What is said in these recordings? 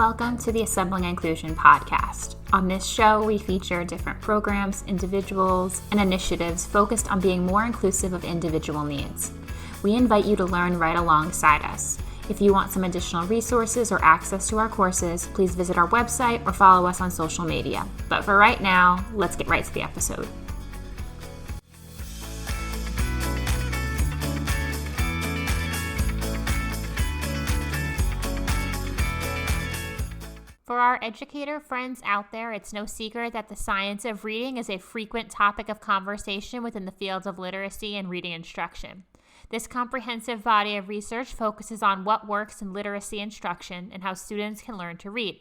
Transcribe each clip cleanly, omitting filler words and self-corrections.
Welcome to the Assembling Inclusion podcast. On this show, we feature different programs, individuals, and initiatives focused on being more inclusive of individual needs. We invite you to learn right alongside us. If you want some additional resources or access to our courses, please visit our website or follow us on social media. But for right now, let's get right to the episode. For our educator friends out there, it's no secret that the science of reading is a frequent topic of conversation within the fields of literacy and reading instruction. This comprehensive body of research focuses on what works in literacy instruction and how students can learn to read.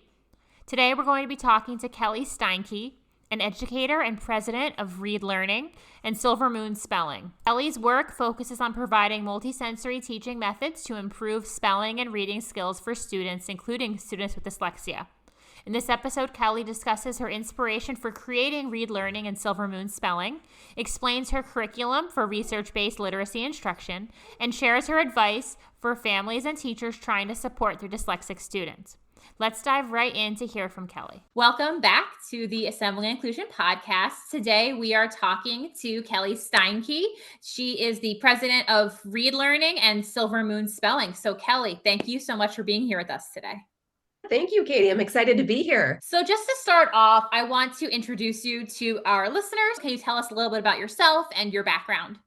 Today, we're going to be talking to Kelly Steinke, an educator and president of Read Learning and Silver Moon Spelling. Kelly's work focuses on providing multisensory teaching methods to improve spelling and reading skills for students, including students with dyslexia. In this episode, Kelly discusses her inspiration for creating Read Learning and Silver Moon Spelling, explains her curriculum for research-based literacy instruction, and shares her advice for families and teachers trying to support their dyslexic students. Let's dive right in to hear from Kelly. Welcome back to the Assembling Inclusion podcast. Today, we are talking to Kelly Steinke. She is the president of Read Learning and Silver Moon Spelling. So Kelly, thank you so much for being here with us today. Thank you, Katie. I'm excited to be here. So just to start off, I want to introduce you to our listeners. Can you tell us a little bit about yourself and your background?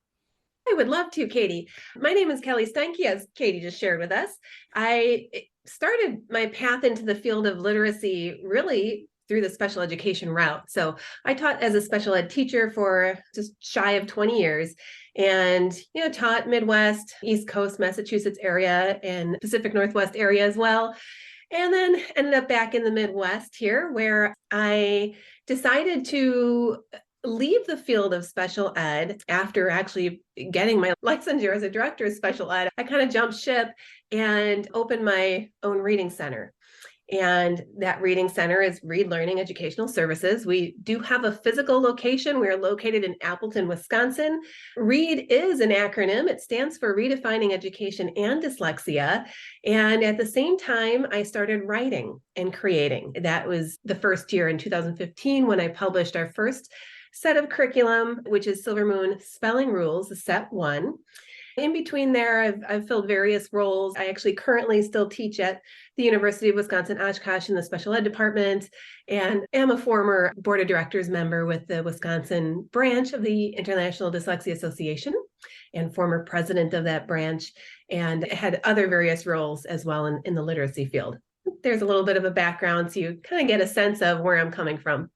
I would love to, Katie. My name is Kelly Steinke, as Katie just shared with us. I started my path into the field of literacy really through the special education route. So I taught as a special ed teacher for just shy of 20 years and, taught Midwest, East Coast, Massachusetts area and Pacific Northwest area as well. And then ended up back in the Midwest here, where I decided to leave the field of special ed after actually getting my licensure as a director of special ed. I kind of jumped ship and opened my own reading center. And that reading center is Read Learning Educational Services. We do have a physical location. We are located in Appleton, Wisconsin. READ is an acronym. It stands for Redefining Education and Dyslexia. And at the same time, I started writing and creating. That was the first year in 2015 when I published our first set of curriculum, which is Silver Moon Spelling Rules, Set 1. In between there, I've filled various roles. I actually currently still teach at the University of Wisconsin-Oshkosh in the special ed department, and am a former board of directors member with the Wisconsin branch of the International Dyslexia Association and former president of that branch, and had other various roles as well in the literacy field. There's a little bit of a background so you kind of get a sense of where I'm coming from.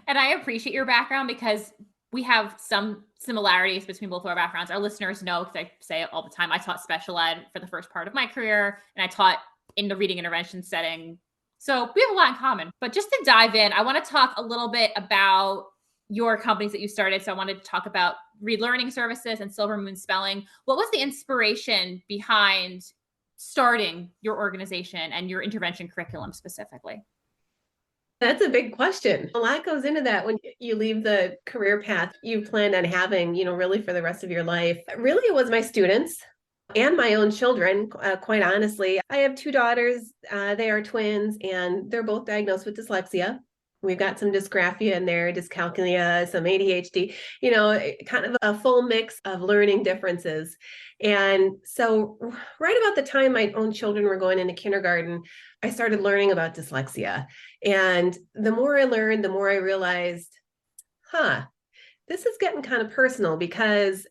And I appreciate your background because we have some similarities between both of our backgrounds. Our listeners know, because I say it all the time, I taught special ed for the first part of my career, and I taught in the reading intervention setting. So we have a lot in common. But just to dive in, I want to talk a little bit about your companies that you started. So I wanted to talk about Read Learning Services and Silver Moon Spelling. What was the inspiration behind starting your organization and your intervention curriculum specifically? That's a big question. A lot goes into that when you leave the career path you planned on having, really for the rest of your life. Really, it was my students and my own children, quite honestly. I have two daughters. They are twins, and they're both diagnosed with dyslexia. We've got some dysgraphia in there, dyscalculia, some ADHD, kind of a full mix of learning differences. And so right about the time my own children were going into kindergarten, I started learning about dyslexia. And the more I learned, the more I realized, this is getting kind of personal because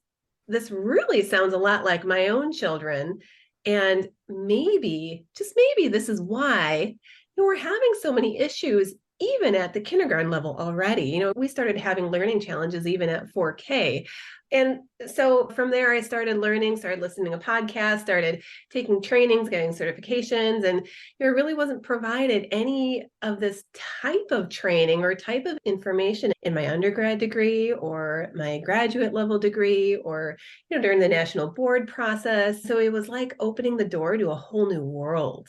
this really sounds a lot like my own children. And maybe, just maybe, this is why we're having so many issues even at the kindergarten level already. We started having learning challenges even at 4K. And so from there, I started learning, started listening to podcasts, started taking trainings, getting certifications, and there really wasn't provided any of this type of training or type of information in my undergrad degree or my graduate level degree or, during the national board process. So it was like opening the door to a whole new world.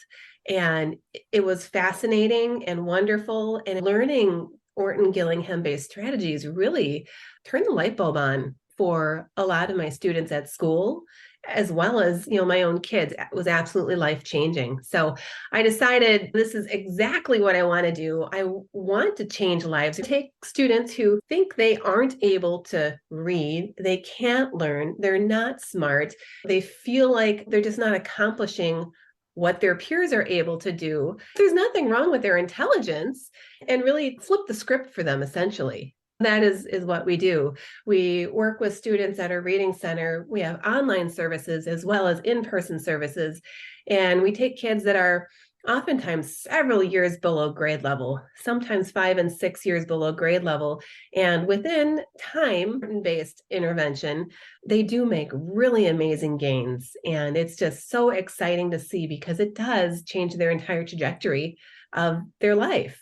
And it was fascinating and wonderful, and learning Orton Gillingham-based strategies really turned the light bulb on for a lot of my students at school as well as, my own kids, was absolutely life changing. So I decided this is exactly what I want to do. I want to change lives. Take students who think they aren't able to read, they can't learn, they're not smart, they feel like they're just not accomplishing what their peers are able to do. There's nothing wrong with their intelligence, and really flip the script for them, essentially. That is what we do. We work with students at our reading center. We have online services as well as in-person services. And we take kids that are oftentimes several years below grade level, sometimes 5 and 6 years below grade level. And within time-based intervention, they do make really amazing gains. And it's just so exciting to see because it does change their entire trajectory of their life.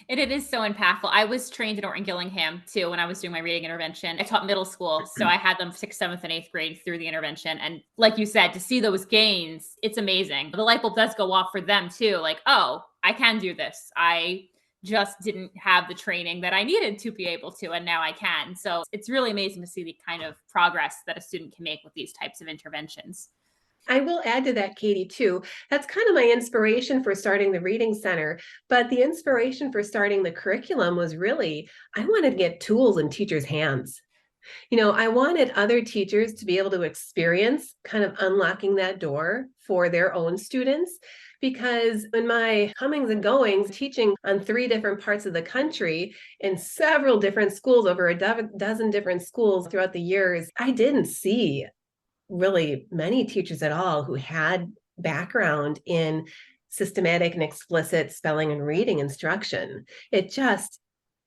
It is so impactful. I was trained in Orton Gillingham too when I was doing my reading intervention. I taught middle school, so I had them 6th, 7th, and 8th grade through the intervention. And like you said, to see those gains, it's amazing. The light bulb does go off for them too. Like, oh, I can do this. I just didn't have the training that I needed to be able to, and now I can. So it's really amazing to see the kind of progress that a student can make with these types of interventions. I will add to that, Katie, too. That's kind of my inspiration for starting the Reading Center. But the inspiration for starting the curriculum was really, I wanted to get tools in teachers' hands. I wanted other teachers to be able to experience kind of unlocking that door for their own students. Because in my comings and goings, teaching on 3 different parts of the country in several different schools, over a dozen different schools throughout the years, I didn't see really many teachers at all who had background in systematic and explicit spelling and reading instruction. It just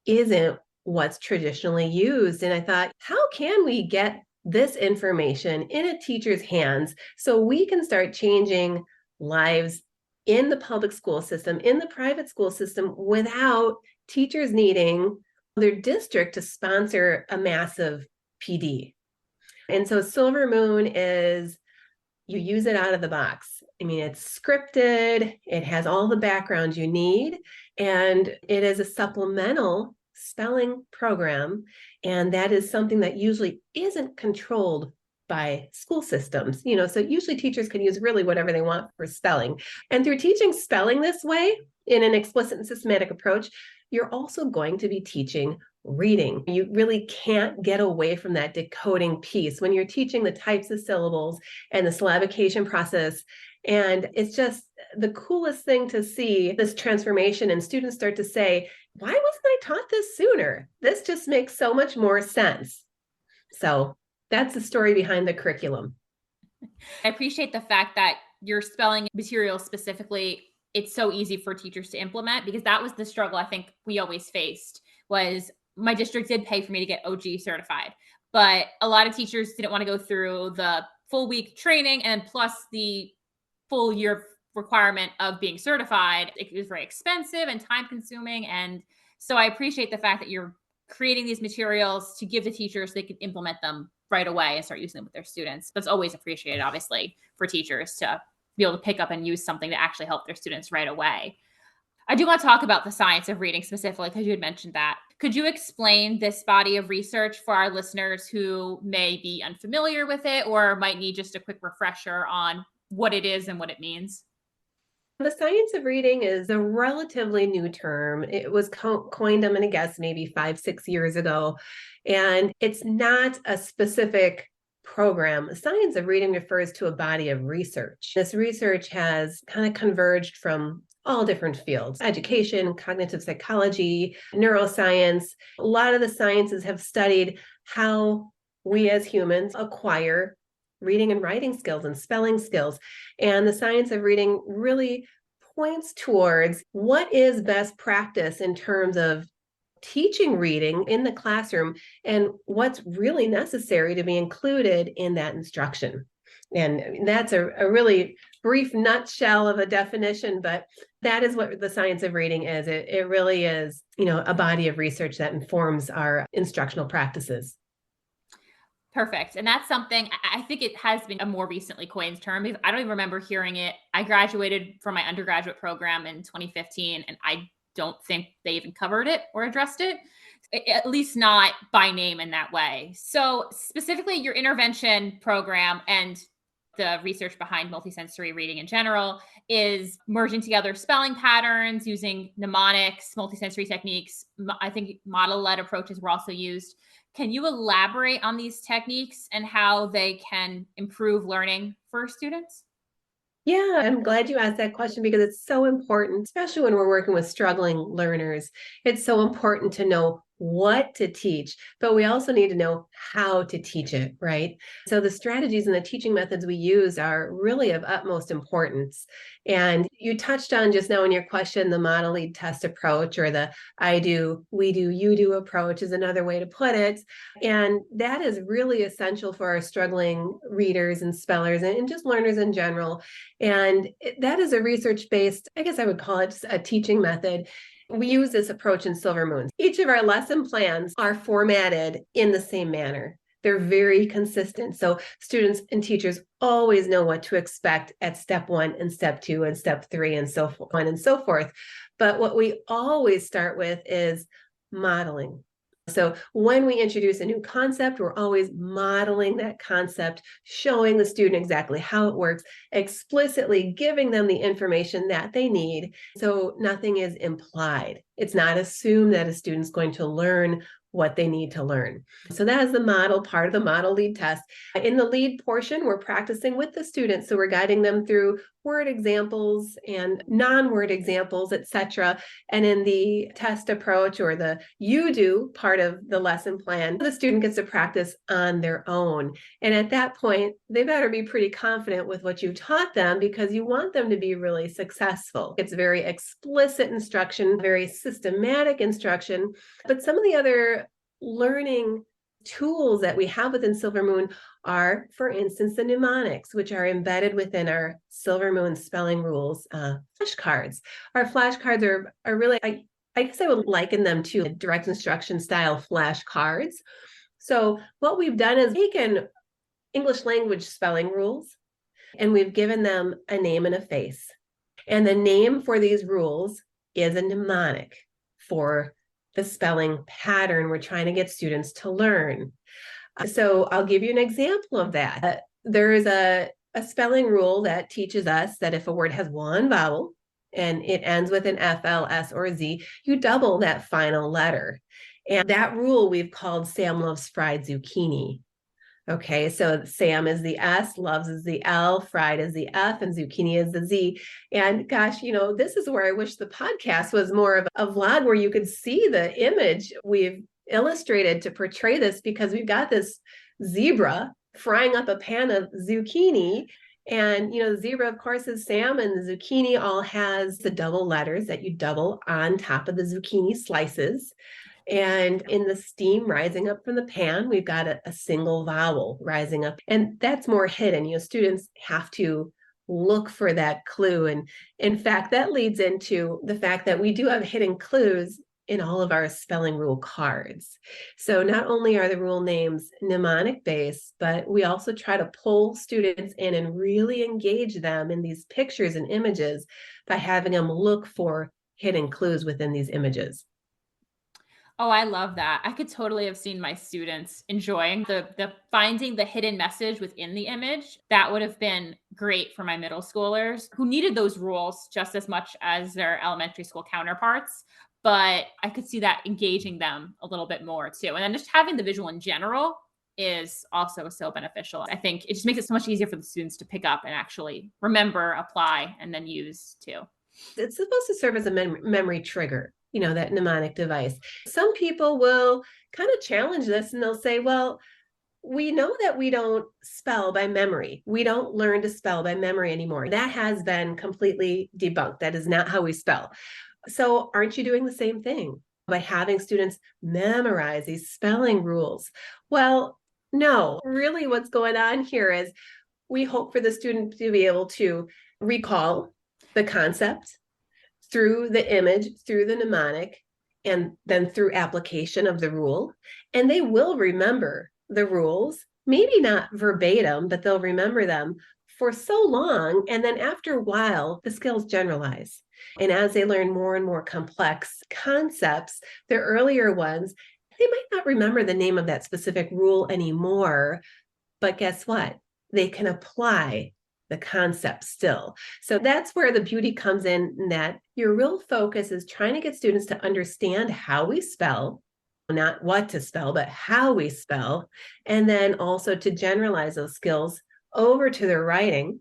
isn't what's traditionally used. And I thought, how can we get this information in a teacher's hands so we can start changing lives in the public school system, in the private school system, without teachers needing their district to sponsor a massive PD? And so Silver Moon is, you use it out of the box. I mean, it's scripted, it has all the background you need, and it is a supplemental spelling program. And that is something that usually isn't controlled by school systems. So usually teachers can use really whatever they want for spelling. And through teaching spelling this way in an explicit and systematic approach, you're also going to be teaching reading. You really can't get away from that decoding piece when you're teaching the types of syllables and the syllabication process. And it's just the coolest thing to see this transformation, and students start to say, why wasn't I taught this sooner? This just makes so much more sense. So that's the story behind the curriculum. I appreciate the fact that your spelling material specifically, it's so easy for teachers to implement, because that was the struggle I think we always faced. Was my district did pay for me to get OG certified, but a lot of teachers didn't want to go through the full week training and plus the full year requirement of being certified. It was very expensive and time consuming. And so I appreciate the fact that you're creating these materials to give the teachers so they can implement them right away and start using them with their students. That's always appreciated, obviously, for teachers to be able to pick up and use something to actually help their students right away. I do want to talk about the science of reading specifically because you had mentioned that. Could you explain this body of research for our listeners who may be unfamiliar with it or might need just a quick refresher on what it is and what it means? The science of reading is a relatively new term. It was coined, I'm going to guess, maybe 5, 6 years ago. And it's not a specific program. The science of reading refers to a body of research. This research has kind of converged from all different fields: education, cognitive psychology, neuroscience. A lot of the sciences have studied how we as humans acquire reading and writing skills and spelling skills. And the science of reading really points towards what is best practice in terms of teaching reading in the classroom and what's really necessary to be included in that instruction. And that's a really brief nutshell of a definition, but that is what the science of reading is. It really is, a body of research that informs our instructional practices. Perfect. And that's something I think it has been a more recently coined term because I don't even remember hearing it. I graduated from my undergraduate program in 2015 and I don't think they even covered it or addressed it, at least not by name in that way. So specifically your intervention program and the research behind multisensory reading in general is merging together spelling patterns using mnemonics, multisensory techniques. I think model-led approaches were also used. Can you elaborate on these techniques and how they can improve learning for students? Yeah, I'm glad you asked that question because it's so important, especially when we're working with struggling learners. It's so important to know what to teach, but we also need to know how to teach it, right? So the strategies and the teaching methods we use are really of utmost importance. And you touched on just now in your question, the model lead test approach, or the I do, we do, you do approach is another way to put it. And that is really essential for our struggling readers and spellers and just learners in general. And that is a research-based, I guess I would call it a teaching method. We use this approach in Silver Moons. Each of our lesson plans are formatted in the same manner. They're very consistent. So students and teachers always know what to expect at step 1 and step 2 and step 3 and so on and so forth. But what we always start with is modeling. So when we introduce a new concept, we're always modeling that concept, showing the student exactly how it works, explicitly giving them the information that they need. So nothing is implied. It's not assumed that a student's going to learn what they need to learn. So that is the model part of the model lead test. In the lead portion, we're practicing with the students. So we're guiding them through word examples and non-word examples, etc. And in the test approach, or the you do part of the lesson plan, the student gets to practice on their own. And at that point, they better be pretty confident with what you taught them because you want them to be really successful. It's very explicit instruction, very systematic instruction. But some of the other learning tools that we have within Silver Moon are, for instance, the mnemonics, which are embedded within our Silver Moon spelling rules flashcards. Our flashcards are really, I guess I would liken them to direct instruction style flashcards. So what we've done is taken English language spelling rules and we've given them a name and a face. And the name for these rules is a mnemonic for the spelling pattern we're trying to get students to learn. So I'll give you an example of that. There is a spelling rule that teaches us that if a word has one vowel and it ends with an F, L, S, or Z, you double that final letter. And that rule we've called Sam loves fried zucchini. Okay, so Sam is the S, loves is the L, fried is the F, and zucchini is the Z. And gosh, this is where I wish the podcast was more of a vlog where you could see the image we've illustrated to portray this, because we've got this zebra frying up a pan of zucchini. And, the zebra, of course, is Sam, and the zucchini all has the double letters that you double on top of the zucchini slices. And in the steam rising up from the pan, we've got a single vowel rising up. And that's more hidden. Students have to look for that clue. And in fact, that leads into the fact that we do have hidden clues in all of our spelling rule cards. So not only are the rule names mnemonic based, but we also try to pull students in and really engage them in these pictures and images by having them look for hidden clues within these images. Oh, I love that. I could totally have seen my students enjoying the finding the hidden message within the image. That would have been great for my middle schoolers who needed those rules just as much as their elementary school counterparts. But I could see that engaging them a little bit more too. And then just having the visual in general is also so beneficial. I think it just makes it so much easier for the students to pick up and actually remember, apply, and then use too. It's supposed to serve as a memory trigger, that mnemonic device. Some people will kind of challenge this and they'll say, well, we know that we don't spell by memory. We don't learn to spell by memory anymore. That has been completely debunked. That is not how we spell. So aren't you doing the same thing by having students memorize these spelling rules? Well, no, really what's going on here is we hope for the student to be able to recall the concept through the image, through the mnemonic, and then through application of the rule. And they will remember the rules, maybe not verbatim, but they'll remember them for so long. And then after a while, the skills generalize. And as they learn more and more complex concepts, the earlier ones, they might not remember the name of that specific rule anymore. But guess what? They can apply the concept still. So that's where the beauty comes in, that your real focus is trying to get students to understand how we spell, not what to spell, but how we spell, and then also to generalize those skills over to their writing.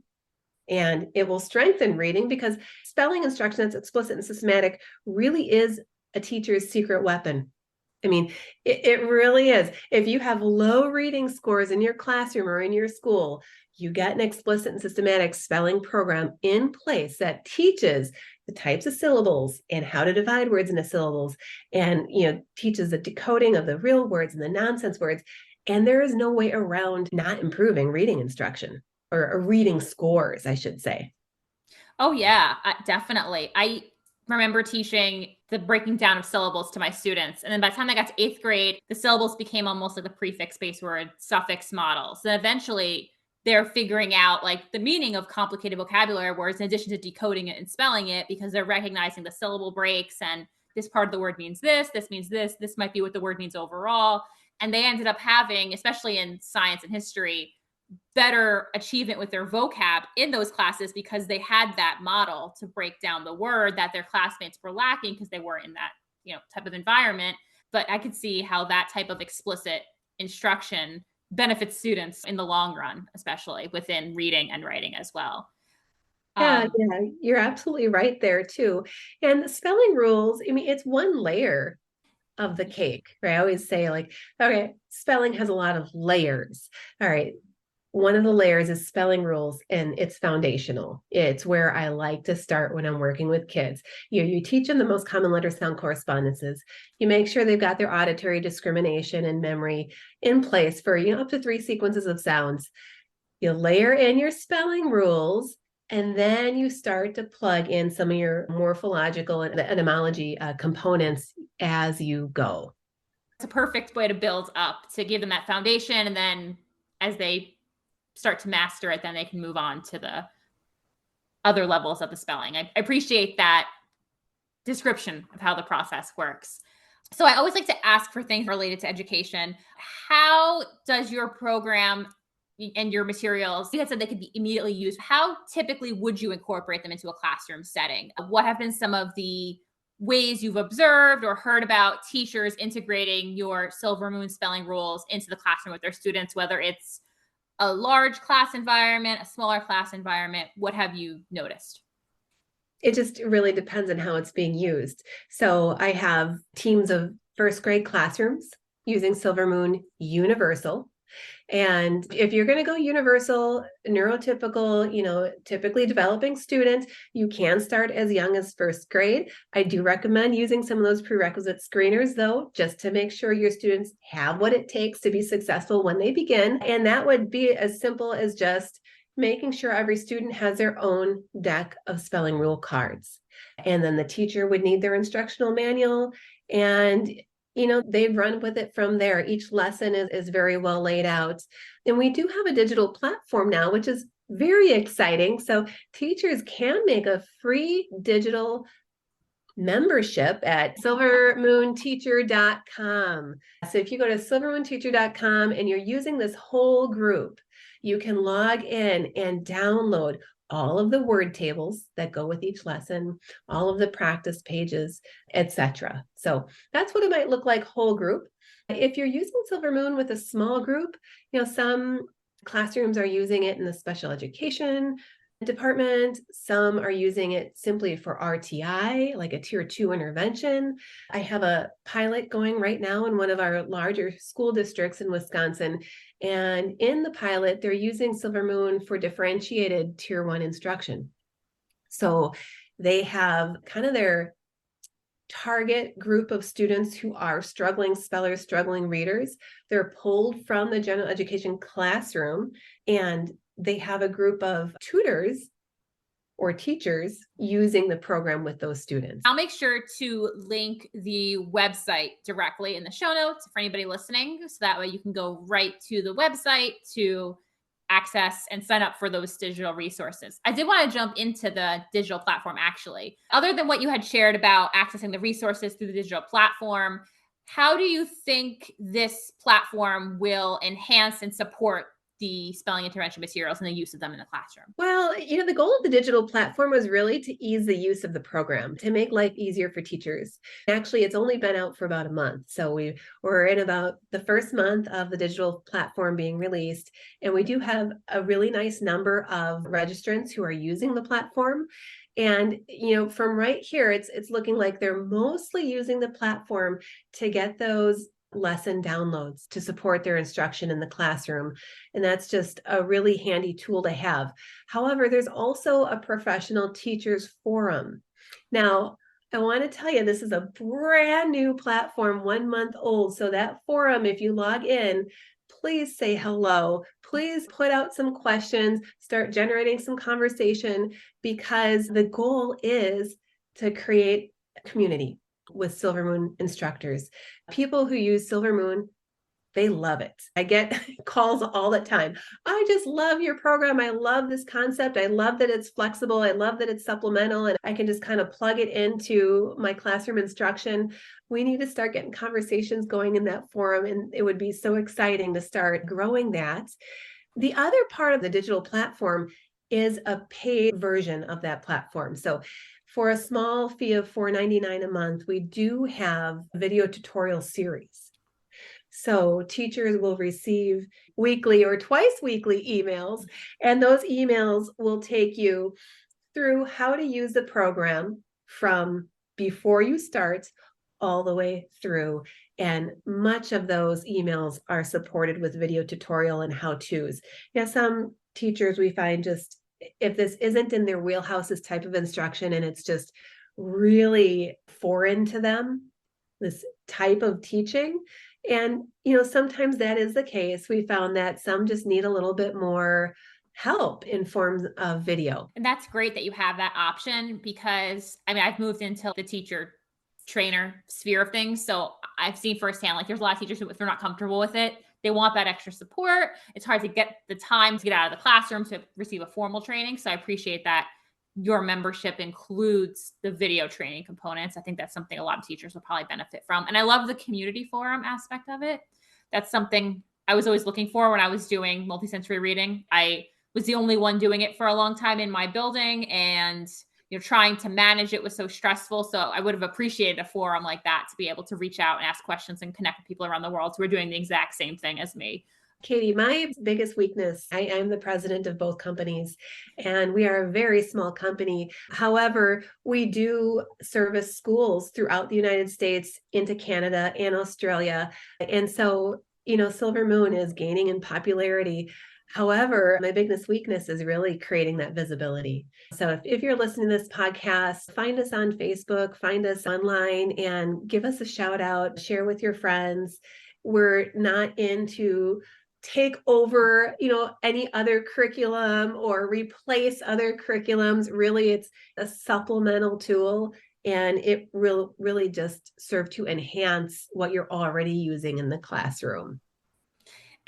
And it will strengthen reading, because spelling instruction that's explicit and systematic really is a teacher's secret weapon. I mean, it really is. If you have low reading scores in your classroom or in your school, you get an explicit and systematic spelling program in place that teaches the types of syllables and how to divide words into syllables, and teaches the decoding of the real words and the nonsense words. And there is no way around not improving reading instruction, or reading scores, I should say. Oh yeah, definitely. I remember teaching the breaking down of syllables to my students. And then by the time I got to 8th grade, the syllables became almost like the prefix-based word suffix models. And eventually they're figuring out like the meaning of complicated vocabulary words in addition to decoding it and spelling it, because they're recognizing the syllable breaks and this part of the word means this means this might be what the word means overall. And they ended up having, especially in science and history, better achievement with their vocab in those classes, because they had that model to break down the word that their classmates were lacking because they weren't in that type of environment. But I could see how that type of explicit instruction benefits students in the long run, especially within reading and writing as well. Yeah, you're absolutely right there too. And the spelling rules, I mean, it's one layer of the cake, right? I always say, like, okay, spelling has a lot of layers. All right. One of the layers is spelling rules, and it's foundational. It's where I like to start when I'm working with kids. You teach them the most common letter sound correspondences. You make sure they've got their auditory discrimination and memory in place for up to 3 sequences of sounds. You layer in your spelling rules, and then you start to plug in some of your morphological and the etymology components as you go. It's a perfect way to build up, to give them that foundation. And then as they start to master it, then they can move on to the other levels of the spelling. I appreciate that description of how the process works. So I always like to ask for things related to education. How does your program and your materials, you had said they could be immediately used, how typically would you incorporate them into a classroom setting? What have been some of the ways you've observed or heard about teachers integrating your Silver Moon spelling rules into the classroom with their students, whether it's a large class environment, a smaller class environment? What have you noticed? It just really depends on how it's being used. So I have teams of 1st grade classrooms using Silver Moon Universal. And if you're going to go universal, neurotypical, typically developing students, you can start as young as 1st grade. I do recommend using some of those prerequisite screeners, though, just to make sure your students have what it takes to be successful when they begin. And that would be as simple as just making sure every student has their own deck of spelling rule cards. And then the teacher would need their instructional manual, and they've run with it from there. Each lesson is very well laid out. And we do have a digital platform now, which is very exciting. So teachers can make a free digital membership at silvermoonteacher.com. So if you go to silvermoonteacher.com and you're using this whole group, you can log in and download all of the word tables that go with each lesson, all of the practice pages, etc. So that's what it might look like whole group. If you're using Silver Moon with a small group, some classrooms are using it in the special education department. Some are using it simply for RTI, like a tier 2 intervention. I have a pilot going right now in one of our larger school districts in Wisconsin. And in the pilot, they're using Silver Moon for differentiated tier 1 instruction. So they have kind of their target group of students who are struggling spellers, struggling readers. They're pulled from the general education classroom, and they have a group of tutors or teachers using the program with those students. I'll make sure to link the website directly in the show notes for anybody listening, so that way you can go right to the website to access and sign up for those digital resources. I did want to jump into the digital platform actually. Other than what you had shared about accessing the resources through the digital platform, how do you think this platform will enhance and support the spelling intervention materials and the use of them in the classroom? Well, the goal of the digital platform was really to ease the use of the program, to make life easier for teachers. Actually, it's only been out for about a month. So we're in about the first month of the digital platform being released. And we do have a really nice number of registrants who are using the platform. And, from right here, it's looking like they're mostly using the platform to get those lesson downloads to support their instruction in the classroom. And that's just a really handy tool to have. However, there's also a professional teachers forum. Now, I want to tell you, this is a brand new platform, 1 month old. So that forum, if you log in, please say hello. Please put out some questions, start generating some conversation, because the goal is to create a community with Silvermoon instructors. People who use Silvermoon, they love it. I get calls all the time. I just love your program. I love this concept. I love that it's flexible. I love that it's supplemental and I can just kind of plug it into my classroom instruction. We need to start getting conversations going in that forum, and it would be so exciting to start growing that. The other part of the digital platform is a paid version of that platform. So for a small fee of $4.99 a month, we do have a video tutorial series. So teachers will receive weekly or twice weekly emails, and those emails will take you through how to use the program from before you start all the way through. And much of those emails are supported with video tutorial and how-tos. Some teachers we find just, if this isn't in their wheelhouse, this type of instruction, and it's just really foreign to them, this type of teaching. And, sometimes that is the case. We found that some just need a little bit more help in forms of video. And that's great that you have that option, because I've moved into the teacher trainer sphere of things. So I've seen firsthand, like there's a lot of teachers who, if they're not comfortable with it, they want that extra support. It's hard to get the time to get out of the classroom to receive a formal training. So I appreciate that your membership includes the video training components. I think that's something a lot of teachers will probably benefit from. And I love the community forum aspect of it. That's something I was always looking for when I was doing multisensory reading. I was the only one doing it for a long time in my building, and trying to manage it was so stressful. So I would have appreciated a forum like that to be able to reach out and ask questions and connect with people around the world who are doing the exact same thing as me. Katie, my biggest weakness, I am the president of both companies, and we are a very small company. However, we do service schools throughout the United States, into Canada and Australia. And so, Silvermoon is gaining in popularity. However, my biggest weakness is really creating that visibility. So if you're listening to this podcast, find us on Facebook, find us online, and give us a shout out, share with your friends. We're not into take over, any other curriculum or replace other curriculums. Really, it's a supplemental tool, and it really just serve to enhance what you're already using in the classroom.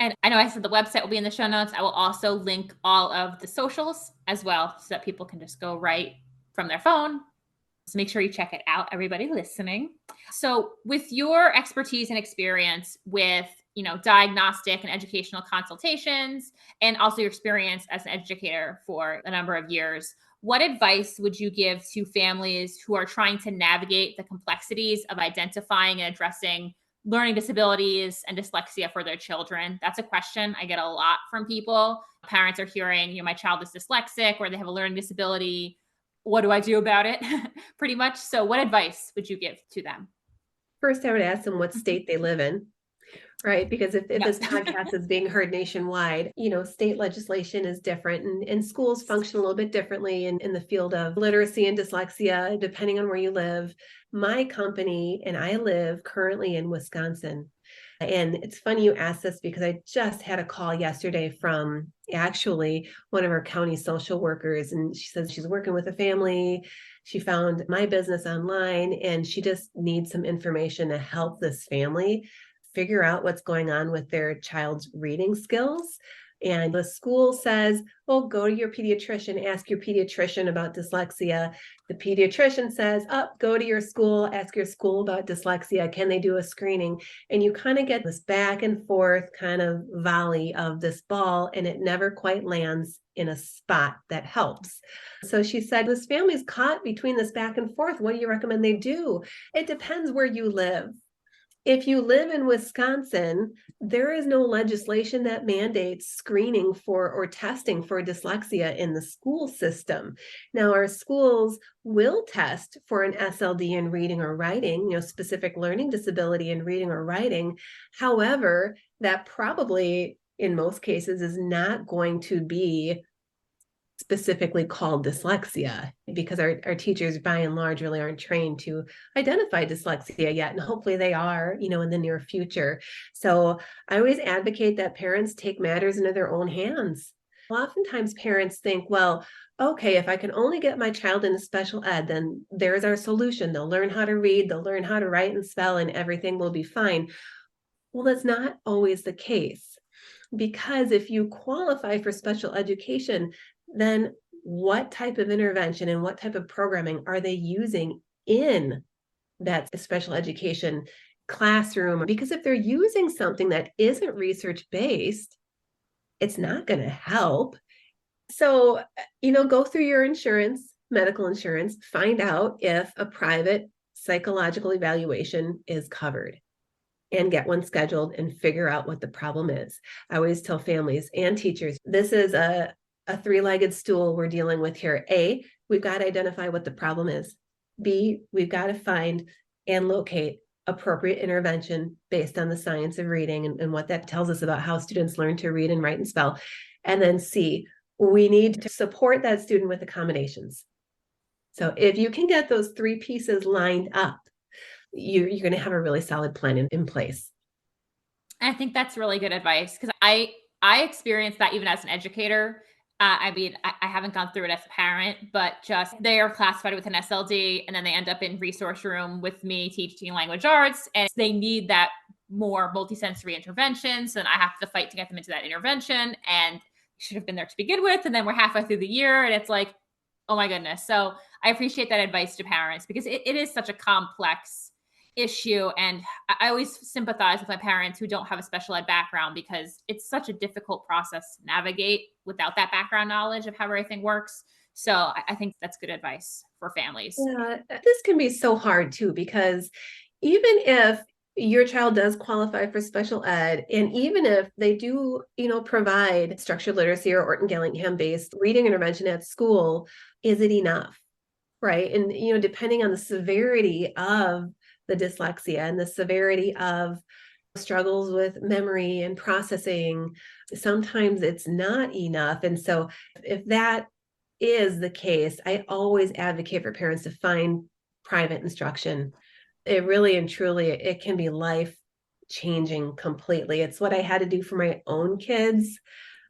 And I know I said the website will be in the show notes. I will also link all of the socials as well, so that people can just go right from their phone. So make sure you check it out, everybody listening. So with your expertise and experience with, diagnostic and educational consultations, and also your experience as an educator for a number of years, what advice would you give to families who are trying to navigate the complexities of identifying and addressing learning disabilities and dyslexia for their children? That's a question I get a lot from people. Parents are hearing, my child is dyslexic, or they have a learning disability. What do I do about it? Pretty much. So what advice would you give to them? First, I would ask them what state they live in. Right. Because if this podcast is being heard nationwide, state legislation is different, and schools function a little bit differently in the field of literacy and dyslexia, depending on where you live. My company and I live currently in Wisconsin. And it's funny you asked this, because I just had a call yesterday from actually one of our county social workers. And she says she's working with a family. She found my business online, and she just needs some information to help this family figure out what's going on with their child's reading skills. And the school says, oh, go to your pediatrician, ask your pediatrician about dyslexia. The pediatrician says, oh, go to your school, ask your school about dyslexia. Can they do a screening? And you kind of get this back and forth kind of volley of this ball, and it never quite lands in a spot that helps. So she said, this family's caught between this back and forth. What do you recommend they do? It depends where you live. If you live in Wisconsin, there is no legislation that mandates screening for or testing for dyslexia in the school system. Now, our schools will test for an SLD in reading or writing, specific learning disability in reading or writing. However, that probably in most cases is not going to be specifically called dyslexia, because our teachers by and large really aren't trained to identify dyslexia yet, and hopefully they are, in the near future. So I always advocate that parents take matters into their own hands. Oftentimes parents think, well, okay, if I can only get my child into special ed, then there's our solution. They'll learn how to read, they'll learn how to write and spell, and everything will be fine. Well, that's not always the case, because if you qualify for special education, then what type of intervention and what type of programming are they using in that special education classroom? Because if they're using something that isn't research-based, it's not going to help. So, go through your insurance, medical insurance, find out if a private psychological evaluation is covered, and get one scheduled and figure out what the problem is. I always tell families and teachers, this is a three-legged stool we're dealing with here. A, we've got to identify what the problem is. B, we've got to find and locate appropriate intervention based on the science of reading and what that tells us about how students learn to read and write and spell. And then C, we need to support that student with accommodations. So if you can get those three pieces lined up, you're going to have a really solid plan in place. I think that's really good advice, because I experienced that even as an educator. I haven't gone through it as a parent, but just they are classified with an SLD, and then they end up in resource room with me teaching language arts, and they need that more multisensory interventions. And I have to fight to get them into that intervention, and should have been there to begin with. And then we're halfway through the year, and it's like, oh my goodness. So I appreciate that advice to parents, because it is such a complex issue. And I always sympathize with my parents who don't have a special ed background, because it's such a difficult process to navigate without that background knowledge of how everything works. So I think that's good advice for families. Yeah, this can be so hard too, because even if your child does qualify for special ed, and even if they do, provide structured literacy or Orton-Gillingham based reading intervention at school, is it enough? Right. And, depending on the severity of the dyslexia and the severity of struggles with memory and processing, sometimes it's not enough. And so if that is the case, I always advocate for parents to find private instruction. It really and truly, it can be life changing completely. It's what I had to do for my own kids,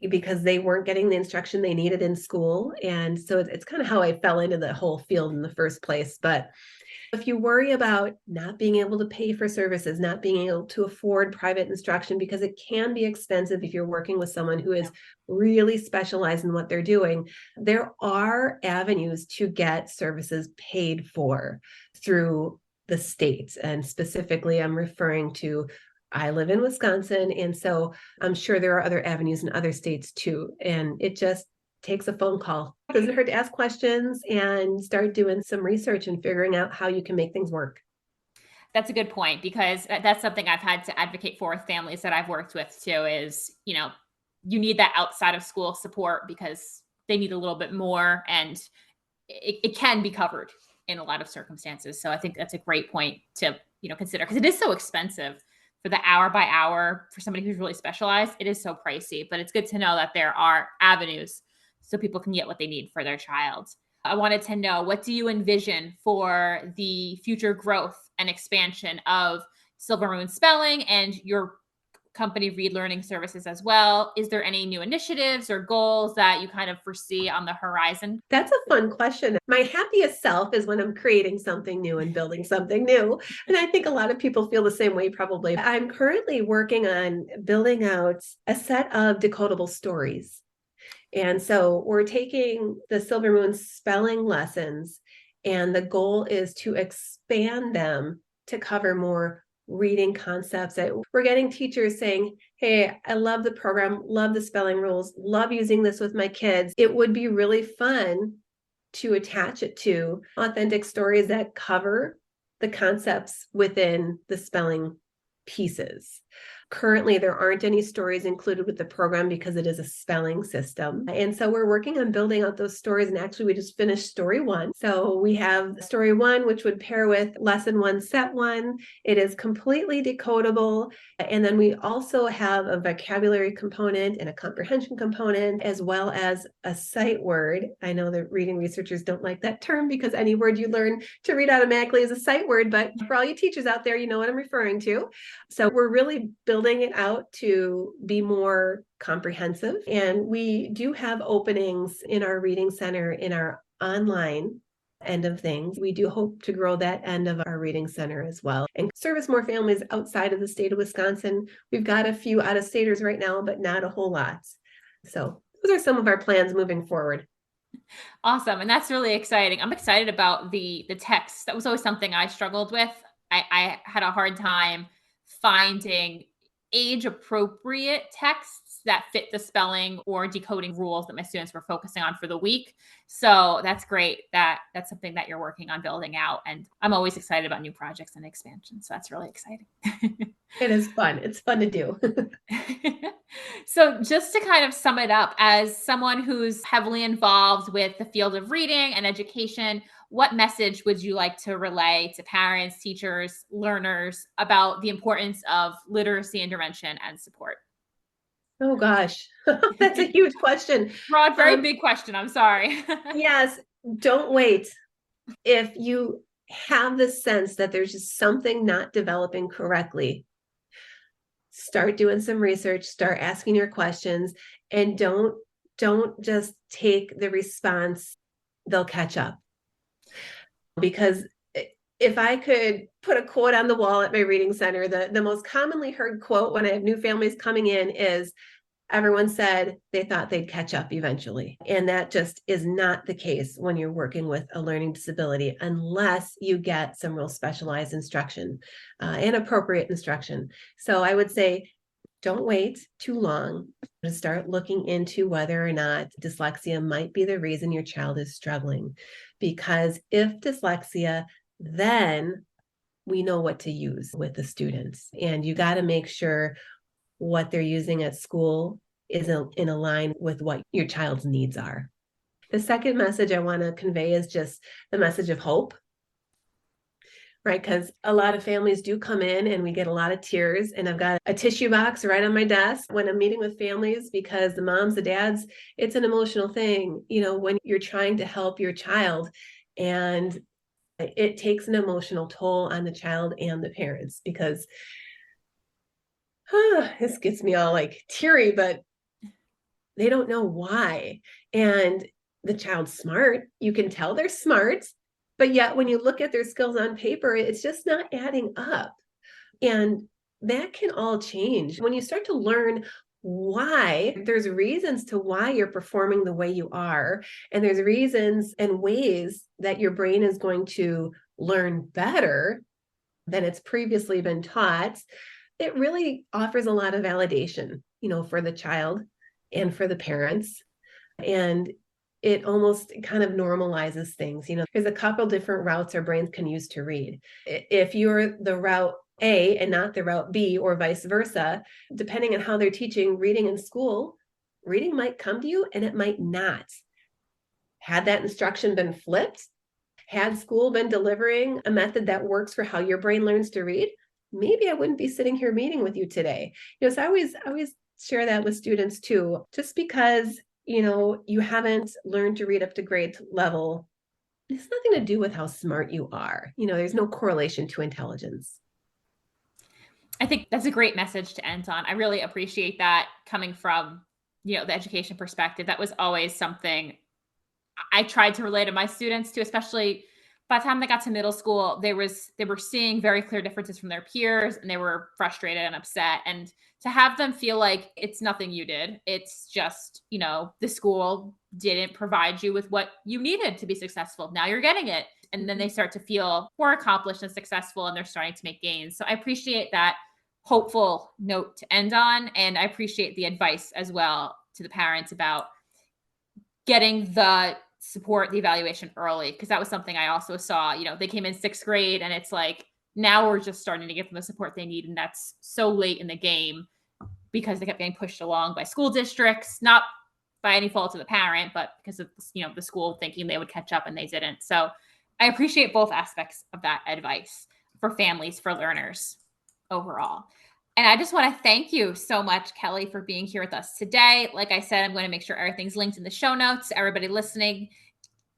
because they weren't getting the instruction they needed in school. And so it's kind of how I fell into the whole field in the first place. But if you worry about not being able to pay for services, not being able to afford private instruction, because it can be expensive if you're working with someone who is really specialized in what they're doing, there are avenues to get services paid for through the states. And specifically, I'm referring to, I live in Wisconsin, and so I'm sure there are other avenues in other states too. And it just takes a phone call. It doesn't hurt to ask questions and start doing some research and figuring out how you can make things work. That's a good point, because that's something I've had to advocate for with families that I've worked with too, is, you need that outside of school support, because they need a little bit more, and it can be covered in a lot of circumstances. So I think that's a great point to, consider, because it is so expensive for the hour by hour for somebody who's really specialized. It is so pricey, but it's good to know that there are avenues so people can get what they need for their child. I wanted to know, what do you envision for the future growth and expansion of Silver Moon Spelling and your company Read Learning Services as well. Is there any new initiatives or goals that you kind of foresee on the horizon? That's a fun question. My happiest self is when I'm creating something new and building something new. And I think a lot of people feel the same way, probably. I'm currently working on building out a set of decodable stories. And so we're taking the Silver Moon spelling lessons, and the goal is to expand them to cover more reading concepts. We're getting teachers saying, hey, I love the program, love the spelling rules, love using this with my kids. It would be really fun to attach it to authentic stories that cover the concepts within the spelling pieces. Currently, there aren't any stories included with the program because it is a spelling system. And so we're working on building out those stories. And actually, we just finished story 1. So we have story 1, which would pair with lesson 1, set 1. It is completely decodable. And then we also have a vocabulary component and a comprehension component, as well as a sight word. I know that reading researchers don't like that term because any word you learn to read automatically is a sight word. But for all you teachers out there, you know what I'm referring to. So we're really building it out to be more comprehensive. And we do have openings in our reading center in our online end of things. We do hope to grow that end of our reading center as well and service more families outside of the state of Wisconsin. We've got a few out-of-staters right now, but not a whole lot. So those are some of our plans moving forward. Awesome. And that's really exciting. I'm excited about the text. That was always something I struggled with. I had a hard time finding age appropriate texts that fit the spelling or decoding rules that my students were focusing on for the week. So that's great. That's something that you're working on building out. And I'm always excited about new projects and expansion. So that's really exciting. It is fun. It's fun to do. So just to kind of sum it up, as someone who's heavily involved with the field of reading and education, what message would you like to relay to parents, teachers, learners about the importance of literacy intervention and support? Oh gosh, that's a huge question. Broad, very big question. I'm sorry. Yes, don't wait. If you have the sense that there's just something not developing correctly, start doing some research, start asking your questions, and don't just take the response, they'll catch up. Because if I could put a quote on the wall at my reading center, the most commonly heard quote when I have new families coming in is, everyone said they thought they'd catch up eventually. And that just is not the case when you're working with a learning disability, unless you get some real specialized instruction and appropriate instruction. So I would say, don't wait too long to start looking into whether or not dyslexia might be the reason your child is struggling. Because if dyslexia, then we know what to use with the students. And you got to make sure what they're using at school is in line with what your child's needs are. The second message I want to convey is just the message of hope, right? Because a lot of families do come in and we get a lot of tears, and I've got a tissue box right on my desk when I'm meeting with families, because the moms, the dads, it's an emotional thing, when you're trying to help your child, and it takes an emotional toll on the child and the parents, because this gets me all like teary, but they don't know why. And the child's smart. You can tell they're smart, but yet when you look at their skills on paper, it's just not adding up. And that can all change when you start to learn why. There's reasons to why you're performing the way you are. And there's reasons and ways that your brain is going to learn better than it's previously been taught. It really offers a lot of validation, for the child and for the parents. And it almost kind of normalizes things. There's a couple different routes our brains can use to read. If you're the route A and not the route B, or vice versa, depending on how they're teaching reading in school, reading might come to you and it might not. Had that instruction been flipped, had school been delivering a method that works for how your brain learns to read, maybe I wouldn't be sitting here meeting with you today. So I always share that with students too. Just because, you haven't learned to read up to grade level, it's nothing to do with how smart you are. There's no correlation to intelligence. I think that's a great message to end on. I really appreciate that coming from, the education perspective. That was always something I tried to relate to my students to, especially by the time they got to middle school, they were seeing very clear differences from their peers and they were frustrated and upset. And to have them feel like it's nothing you did, it's just, the school didn't provide you with what you needed to be successful. Now you're getting it. And then they start to feel more accomplished and successful and they're starting to make gains. So I appreciate that hopeful note to end on. And I appreciate the advice as well to the parents about getting the support, the evaluation early, because that was something I also saw. They came in 6th grade and it's like, now we're just starting to give them the support they need. And that's so late in the game because they kept getting pushed along by school districts, not by any fault of the parent, but because of, the school thinking they would catch up and they didn't. So I appreciate both aspects of that advice for families, for learners overall. And I just want to thank you so much, Kelly, for being here with us today. Like I said, I'm going to make sure everything's linked in the show notes. Everybody listening,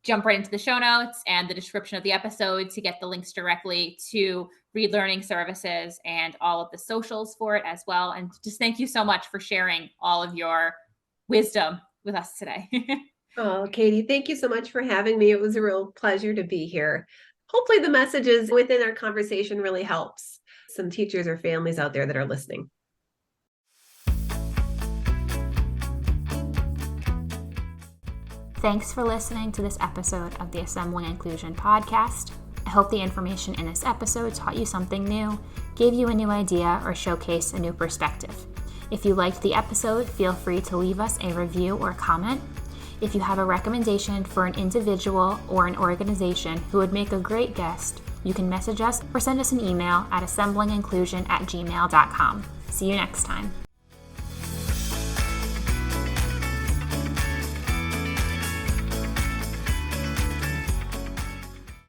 jump right into the show notes and the description of the episode to get the links directly to Read Learning Services and all of the socials for it as well. And just thank you so much for sharing all of your wisdom with us today. Oh, Katie, thank you so much for having me. It was a real pleasure to be here. Hopefully the messages within our conversation really helps some teachers or families out there that are listening. Thanks for listening to this episode of the Assembling Inclusion podcast. I hope the information in this episode taught you something new, gave you a new idea, or showcased a new perspective. If you liked the episode, feel free to leave us a review or comment. If you have a recommendation for an individual or an organization who would make a great guest, you can message us or send us an email at assemblinginclusion@gmail.com. See you next time.